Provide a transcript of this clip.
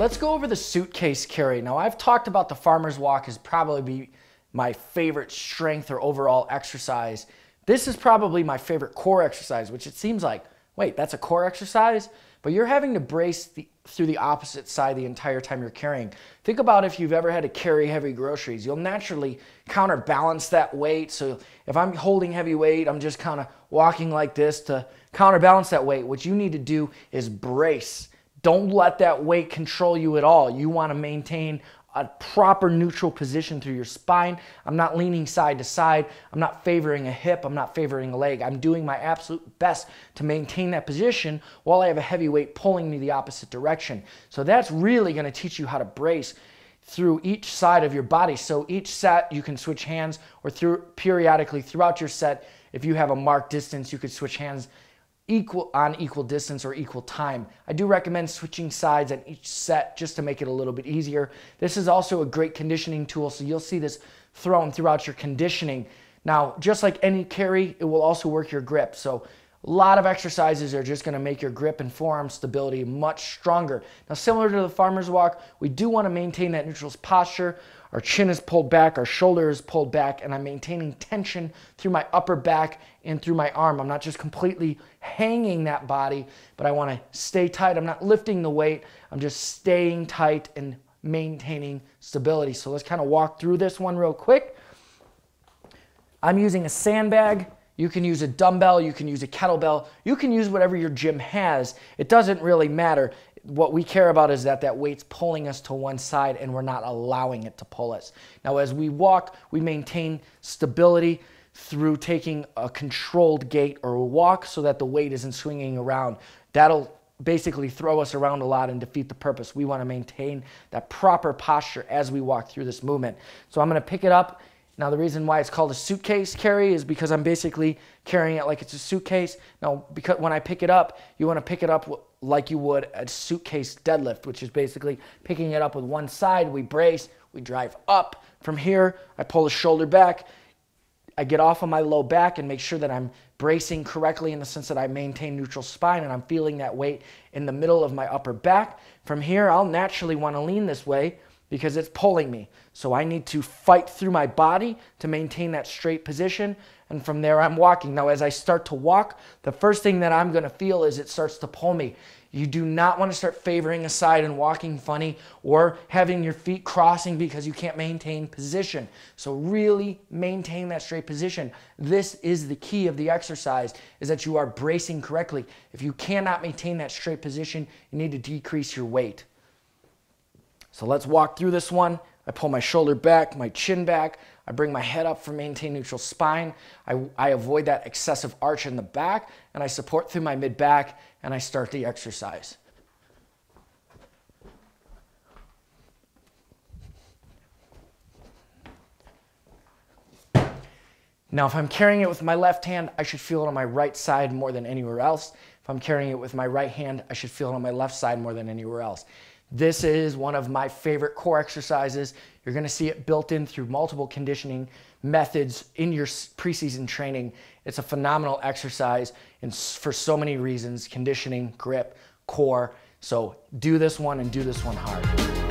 let's go over the suitcase carry. Now, I've talked about the farmer's walk as probably my favorite strength or overall exercise. This is probably my favorite core exercise, which it seems like, wait, that's a core exercise? But you're having to brace through the opposite side the entire time you're carrying. Think about if you've ever had to carry heavy groceries. You'll naturally counterbalance that weight. So if I'm holding heavy weight, I'm just kind of walking like this to counterbalance that weight. What you need to do is brace. Don't let that weight control you at all. You want to maintain a proper neutral position through your spine. I'm not leaning side to side. I'm not favoring a hip. I'm not favoring a leg. I'm doing my absolute best to maintain that position while I have a heavy weight pulling me the opposite direction. So that's really going to teach you how to brace through each side of your body. So each set you can switch hands, or periodically throughout your set, if you have a marked distance, you could switch hands on equal distance or equal time. I do recommend switching sides on each set just to make it a little bit easier. This is also a great conditioning tool, so you'll see this thrown throughout your conditioning. Now, just like any carry, it will also work your grip. So a lot of exercises are just going to make your grip and forearm stability much stronger. Now, similar to the farmer's walk, we do want to maintain that neutral posture. Our chin is pulled back, our shoulder is pulled back, and I'm maintaining tension through my upper back and through my arm. I'm not just completely hanging that body, but I want to stay tight. I'm not lifting the weight. I'm just staying tight and maintaining stability. So let's kind of walk through this one real quick. I'm using a sandbag. You can use a dumbbell, you can use a kettlebell, you can use whatever your gym has. It doesn't really matter. What we care about is that weight's pulling us to one side and we're not allowing it to pull us. Now, as we walk, we maintain stability through taking a controlled gait or a walk so that the weight isn't swinging around. That'll basically throw us around a lot and defeat the purpose. We want to maintain that proper posture as we walk through this movement. So I'm going to pick it up. Now, the reason why it's called a suitcase carry is because I'm basically carrying it like it's a suitcase. Now, because when I pick it up, you want to pick it up like you would a suitcase deadlift, which is basically picking it up with one side. We brace, we drive up. From here, I pull the shoulder back. I get off of my low back and make sure that I'm bracing correctly in the sense that I maintain neutral spine and I'm feeling that weight in the middle of my upper back. From here, I'll naturally want to lean this way because it's pulling me. So I need to fight through my body to maintain that straight position. And from there, I'm walking. Now, as I start to walk, the first thing that I'm going to feel is it starts to pull me. You do not want to start favoring a side and walking funny or having your feet crossing because you can't maintain position. So really maintain that straight position. This is the key of the exercise, is that you are bracing correctly. If you cannot maintain that straight position, you need to decrease your weight. So let's walk through this one. I pull my shoulder back, my chin back. I bring my head up for maintain neutral spine. I avoid that excessive arch in the back, and I support through my mid-back, and I start the exercise. Now, if I'm carrying it with my left hand, I should feel it on my right side more than anywhere else. If I'm carrying it with my right hand, I should feel it on my left side more than anywhere else. This is one of my favorite core exercises. You're going to see it built in through multiple conditioning methods in your preseason training. It's a phenomenal exercise and for so many reasons: conditioning, grip, core. So do this one and do this one hard.